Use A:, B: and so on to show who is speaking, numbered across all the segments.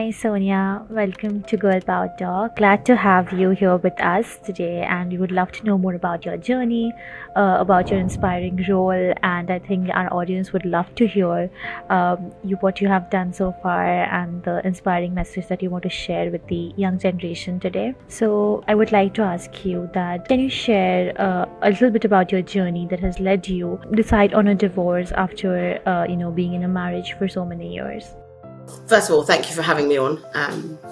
A: Hi Sonia, welcome to Girl Power Talk. Glad to have you here with us today, and we would love to know more about your journey, about your inspiring role, and I think our audience would love to hear what you have done so far and the inspiring message that you want to share with the young generation today. So I would like to ask you that can you share a little bit about your journey that has led you decide on a divorce after being in a marriage for so many years?
B: First of all, thank you for having me on.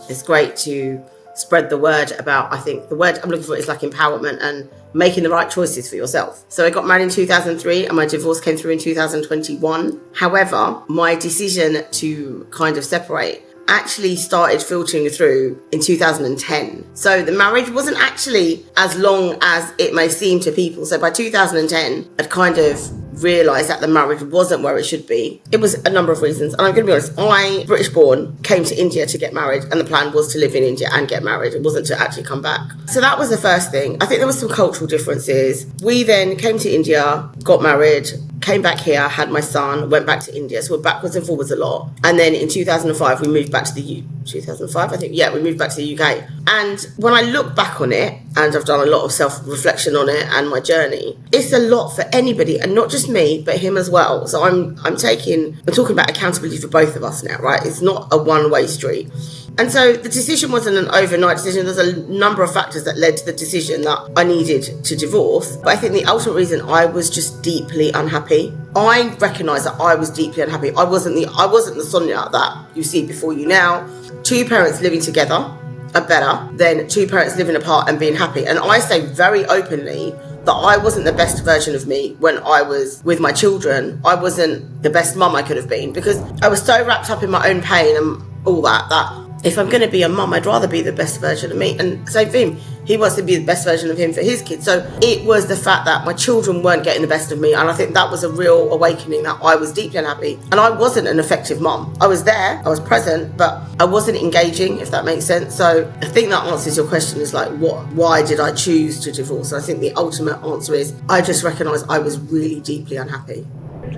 B: It's great to spread the word about, I think the word I'm looking for is like empowerment and making the right choices for yourself. So I got married in 2003 and my divorce came through in 2021. However, my decision to kind of separate actually started filtering through in 2010. So the marriage wasn't actually as long as it may seem to people. So by 2010, I'd kind of realised that the marriage wasn't where it should be. It was a number of reasons. And I'm going to be honest, I, British born, came to India to get married. And the plan was to live in India and get married. It wasn't to actually come back. So that was the first thing. I think there was some cultural differences. We then came to India, got married, came back here, had my son, went back to India. So we're backwards and forwards a lot. And then in 2005, we moved back to the 2005, I think. Yeah, we moved back to the UK. And when I look back on it, and I've done a lot of self-reflection on it and my journey, it's a lot for anybody, and not just me, but him as well. So I'm talking about accountability for both of us now, right? It's not a one-way street. And so the decision wasn't an overnight decision. There's a number of factors that led to the decision that I needed to divorce. But I think the ultimate reason, I was just deeply unhappy. I recognised that I was deeply unhappy. I wasn't the Sonia that you see before you now. Two parents living together are better than two parents living apart and being happy. And I say very openly that I wasn't the best version of me when I was with my children. I wasn't the best mum I could have been because I was so wrapped up in my own pain and all that if I'm going to be a mum, I'd rather be the best version of me. And same for him. He wants to be the best version of him for his kids. So it was the fact that my children weren't getting the best of me. And I think that was a real awakening, that I was deeply unhappy. And I wasn't an effective mum. I was there, I was present, but I wasn't engaging, if that makes sense. So I think that answers your question, is like, why did I choose to divorce? And I think the ultimate answer is I just recognised I was really deeply unhappy.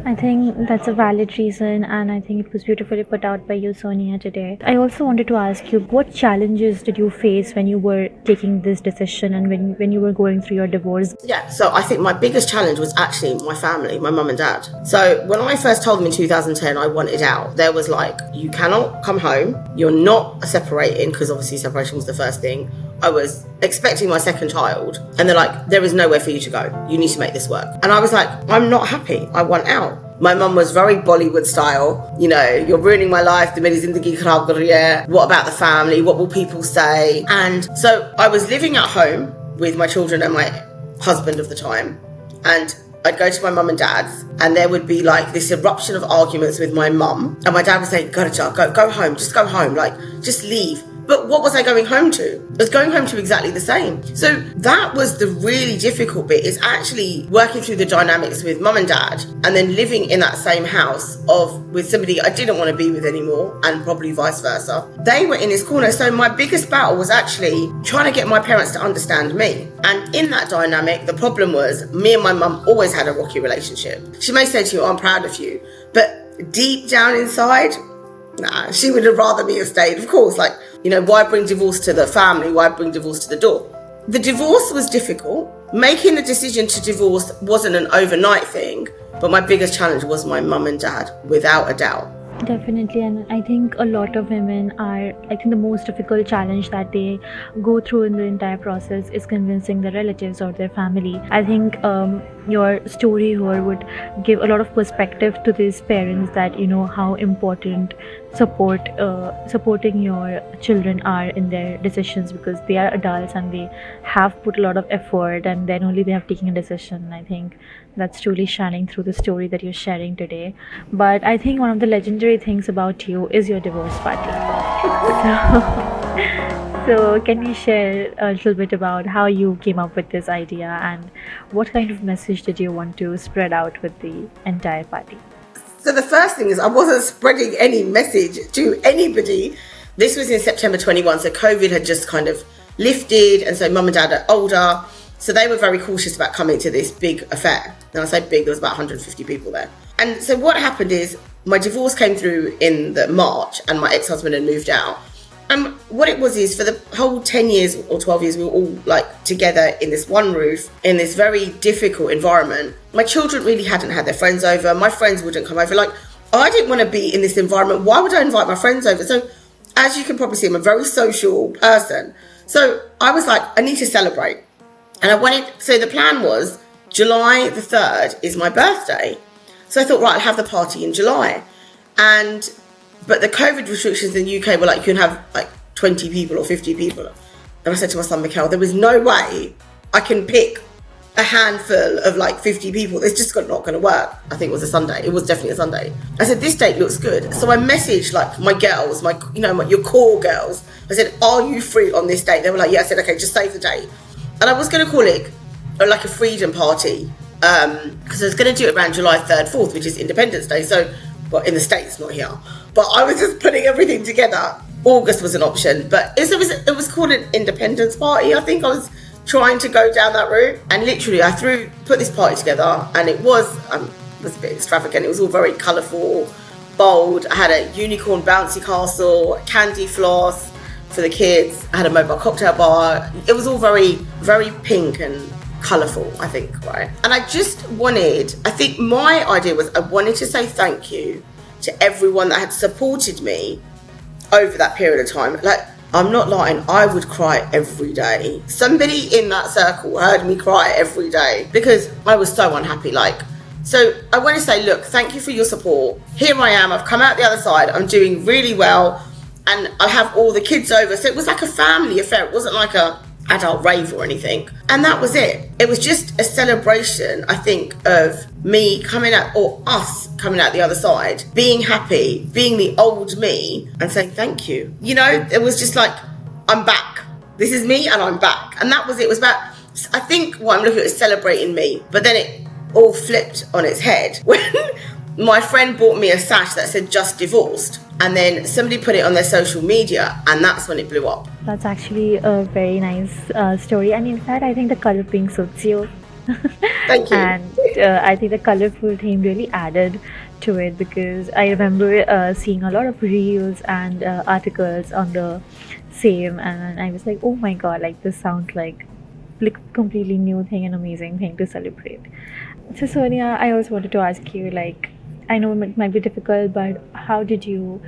A: I think that's a valid reason, and I think it was beautifully put out by you, Sonia, today. I also wanted to ask you, what challenges did you face when you were taking this decision and when you were going through your divorce?
B: Yeah, so I think my biggest challenge was actually my family, my mum and dad. So when I first told them in 2010 I wanted out, there was like, you cannot come home, you're not separating, because obviously separation was the first thing. I was expecting my second child, and they're like, there is nowhere for you to go. You need to make this work. And I was like, I'm not happy. I want out. My mum was very Bollywood style. You know, you're ruining my life. What about the family? What will people say? And so I was living at home with my children and my husband of the time. And I'd go to my mum and dad's, and there would be like this eruption of arguments with my mum. And my dad would say, go home, just go home, like, just leave. But what was I going home to? I was going home to exactly the same. So that was the really difficult bit, is actually working through the dynamics with mum and dad, and then living in that same house with somebody I didn't want to be with anymore, and probably vice versa. They were in his corner. So my biggest battle was actually trying to get my parents to understand me. And in that dynamic, the problem was me and my mum always had a rocky relationship. She may say to you, I'm proud of you, but deep down inside, nah, she would have rather me have stayed. Of course, like, you know, why bring divorce to the family? Why bring divorce to the door? The divorce was difficult. Making the decision to divorce wasn't an overnight thing, but my biggest challenge was my mum and dad, without a doubt.
A: Definitely, and I think a lot of women the most difficult challenge that they go through in the entire process is convincing their relatives or their family. I think your story here would give a lot of perspective to these parents, that you know how important supporting your children are in their decisions, because they are adults and they have put a lot of effort, and then only they have taken a decision. I think that's truly shining through the story that you're sharing today. But I think one of the legendary things about you is your divorce party. So can you share a little bit about how you came up with this idea, and what kind of message did you want to spread out with the entire party?
B: So the first thing is, I wasn't spreading any message to anybody. This was in September 21, so COVID had just kind of lifted, and so mum and dad are older, so they were very cautious about coming to this big affair. And I say big, there was about 150 people there. And so what happened is, my divorce came through in the March and my ex-husband had moved out. And what it was is for the whole 10 years or 12 years, we were all like together in this one roof, in this very difficult environment. My children really hadn't had their friends over. My friends wouldn't come over. Like, I didn't want to be in this environment. Why would I invite my friends over? So as you can probably see, I'm a very social person. So I was like, I need to celebrate. And so the plan was July the 3rd is my birthday. So I thought, right, I'll have the party in July. But the COVID restrictions in the UK were like, you can have like 20 people or 50 people. And I said to my son, Mikhail, there is no way I can pick a handful of like 50 people. It's just not going to work. I think it was a Sunday. It was definitely a Sunday. I said, this date looks good. So I messaged like my girls, your core girls. I said, are you free on this date? They were like, yeah. I said, okay, just save the date. And I was going to call it like a freedom party because I was going to do it around July 3rd, 4th, which is Independence Day. So, well, in the States, not here. But I was just putting everything together. August was an option, but it was called an independence party. I think I was trying to go down that route, and literally I put this party together, and it was a bit extravagant. It was all very colourful, bold. I had a unicorn bouncy castle, candy floss for the kids. I had a mobile cocktail bar. It was all very, very pink and colourful, I think, right? And I think my idea was I wanted to say thank you to everyone that had supported me over that period of time. Like, I'm not lying, I would cry every day. Somebody in that circle heard me cry every day because I was so unhappy. So I want to say, look, thank you for your support. Here I am, I've come out the other side, I'm doing really well, and I have all the kids over. So it was like a family affair. It wasn't like a adult rave or anything. And that was it. It was just a celebration, I think, of me coming out, or us coming out the other side, being happy, being the old me, and saying thank you. It was just like, I'm back. This is me and I'm back. And that was it. It was about, I think what I'm looking at is celebrating me. But then it all flipped on its head when my friend bought me a sash that said just divorced. And then somebody put it on their social media, and that's when it blew up.
A: That's actually a very nice story. And in fact, I think the color pink suits you.
B: Thank you.
A: And I think the colorful theme really added to it, because I remember seeing a lot of reels and articles on the same, and I was like, oh my god, like this sounds like completely new thing, an amazing thing to celebrate. So Sonia, I also wanted to ask you, like, I know it might be difficult, but how did you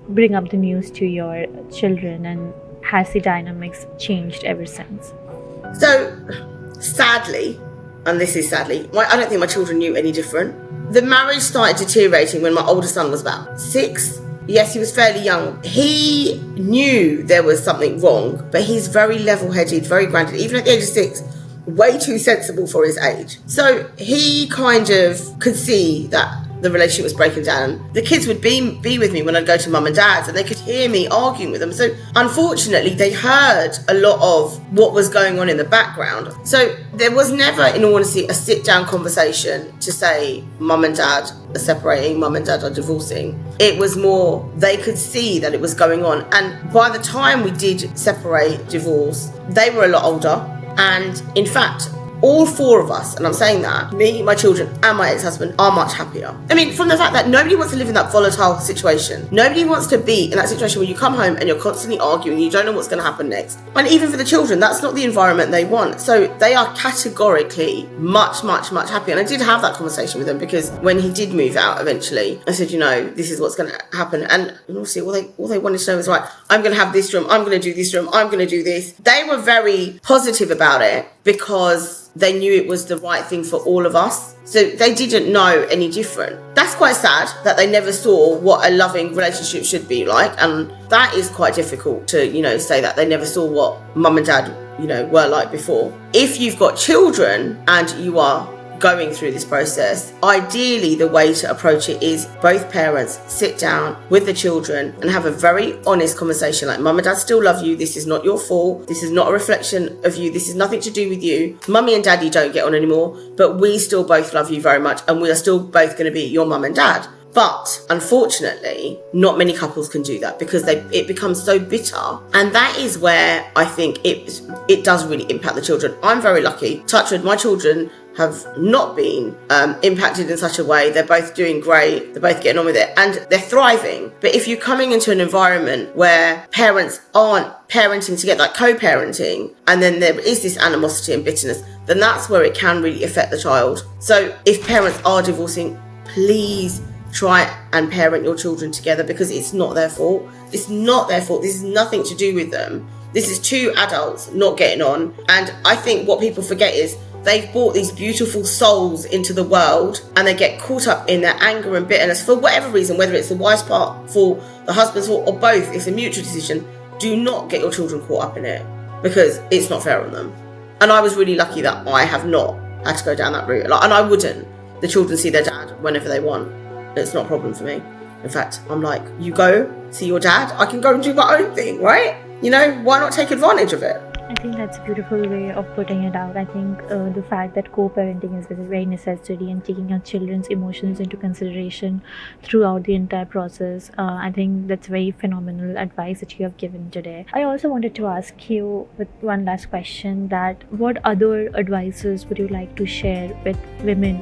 A: bring up the news to your children, and has the dynamics changed ever since?
B: So, sadly, and this is sadly, I don't think my children knew any different. The marriage started deteriorating when my older son was about 6. Yes, he was fairly young. He knew there was something wrong, but he's very level-headed, very grounded. Even at the age of 6, way too sensible for his age. So he kind of could see that the relationship was breaking down. The kids would be with me when I'd go to mum and dad's, and they could hear me arguing with them. So unfortunately, they heard a lot of what was going on in the background. So there was never, in all honesty, a sit-down conversation to say mum and dad are separating, mum and dad are divorcing. It was more, they could see that it was going on. And by the time we did separate, divorce, they were a lot older. And in fact, all 4 of us, and I'm saying that, me, my children, and my ex-husband, are much happier. I mean, from the fact that nobody wants to live in that volatile situation. Nobody wants to be in that situation where you come home and you're constantly arguing, you don't know what's going to happen next. And even for the children, that's not the environment they want. So they are categorically much, much, much happier. And I did have that conversation with them, because when he did move out eventually, I said, this is what's going to happen. And obviously all they wanted to know was, right, I'm going to have this room, I'm going to do this room, I'm going to do this. They were very positive about it because they knew it was the right thing for all of us. So they didn't know any different. That's quite sad that they never saw what a loving relationship should be like. And that is quite difficult to, say that they never saw what mum and dad, were like before. If you've got children and you are going through this process, ideally the way to approach it is both parents sit down with the children and have a very honest conversation, like, mum and dad still love you, this is not your fault, this is not a reflection of you, this is nothing to do with you, mummy and daddy don't get on anymore, but we still both love you very much, and we are still both going to be your mum and dad. But unfortunately, not many couples can do that, because it becomes so bitter. And that is where I think it does really impact the children. I'm very lucky. Touch wood, my children have not been impacted in such a way. They're both doing great. They're both getting on with it and they're thriving. But if you're coming into an environment where parents aren't parenting together, like co-parenting, and then there is this animosity and bitterness, then that's where it can really affect the child. So if parents are divorcing, please try and parent your children together, because it's not their fault. It's not their fault. This is nothing to do with them. This is two adults not getting on. And I think what people forget is they've brought these beautiful souls into the world and they get caught up in their anger and bitterness for whatever reason, whether it's the wife's fault, the husband's fault, or both. It's a mutual decision. Do not get your children caught up in it, because it's not fair on them. And I was really lucky that I have not had to go down that route. And I wouldn't. The children see their dad whenever they want. It's not a problem for me. In fact, I'm like, you go see your dad, I can go and do my own thing, right? You know, why not take advantage of it?
A: I think that's a beautiful way of putting it out. I think the fact that co-parenting is very necessary and taking your children's emotions into consideration throughout the entire process, I think that's very phenomenal advice that you have given today. I also wanted to ask you with one last question, that what other advices would you like to share with women,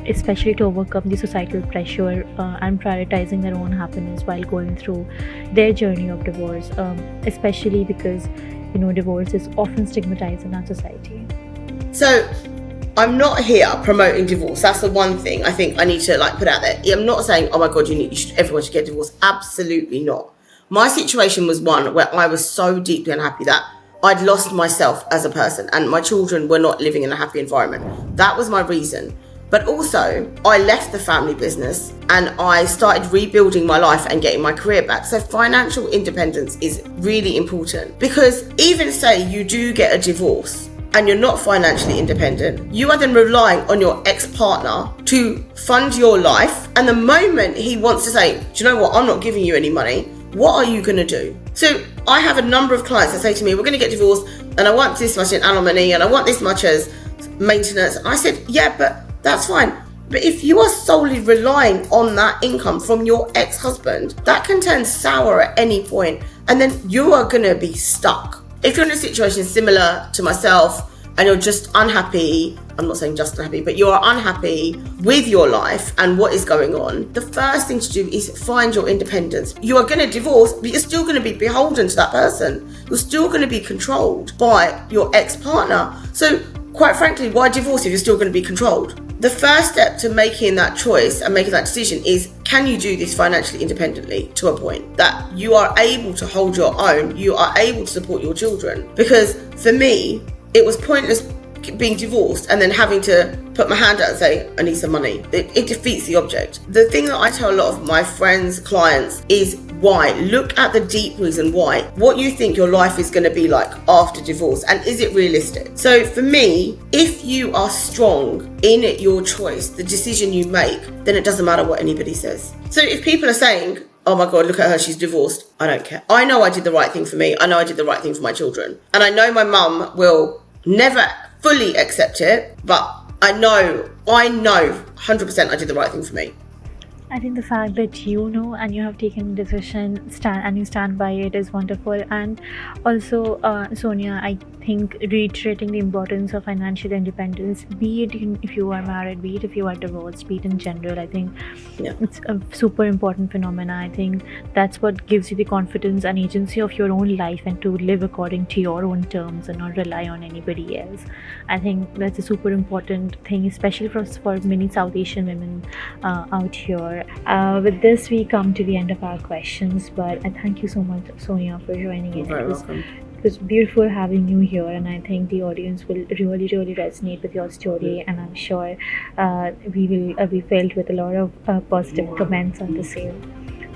A: especially to overcome the societal pressure and prioritizing their own happiness while going through their journey of divorce, especially because divorce is often stigmatized in our society.
B: So I'm not here promoting divorce. That's the one thing I think I need to put out there. I'm not saying, oh my God, everyone should get divorced. Absolutely not. My situation was one where I was so deeply unhappy that I'd lost myself as a person and my children were not living in a happy environment. That was my reason. But also, I left the family business and I started rebuilding my life and getting my career back. So financial independence is really important, because even say you do get a divorce and you're not financially independent, you are then relying on your ex-partner to fund your life. And the moment he wants to say, do you know what, I'm not giving you any money, what are you going to do? So I have a number of clients that say to me, we're going to get divorced and I want this much in alimony and I want this much as maintenance. And I said, yeah, but that's fine. But if you are solely relying on that income from your ex-husband, that can turn sour at any point, and then you are going to be stuck. If you're in a situation similar to myself and you're just unhappy, I'm not saying just unhappy, but you are unhappy with your life and what is going on, the first thing to do is find your independence. You are going to divorce, but you're still going to be beholden to that person. You're still going to be controlled by your ex-partner. So quite frankly, why divorce if you're still going to be controlled? The first step to making that choice and making that decision is, can you do this financially independently to a point that you are able to hold your own, you are able to support your children? Because for me, it was pointless being divorced and then having to put my hand out and say, I need some money. It defeats the object. The thing that I tell a lot of my friends, clients, is why. Look at the deep reason why. What you think your life is going to be like after divorce, and is it realistic? So for me, if you are strong in your choice, the decision you make, then it doesn't matter what anybody says. So if people are saying, oh my God, look at her, she's divorced, I don't care. I know I did the right thing for me. I know I did the right thing for my children. And I know my mum will never fully accept it, but I know 100% I did the right thing for me.
A: I think the fact that you know and you have taken a decision and you stand by it is wonderful. And also, Sonia, I think reiterating the importance of financial independence, be it if you are married, be it if you are divorced, be it in general, I think it's a super important phenomena. I think that's what gives you the confidence and agency of your own life and to live according to your own terms and not rely on anybody else. I think that's a super important thing, especially for many South Asian women out here. With this, we come to the end of our questions, but I thank you so much, Sonia, for joining in.
B: You're very welcome.
A: It was beautiful having you here, and I think the audience will really resonate with your story, and I'm sure we will be filled with a lot of positive comments on the same.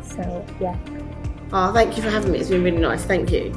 A: So yeah.
B: Oh, thank you for having me. It's been really nice. Thank you.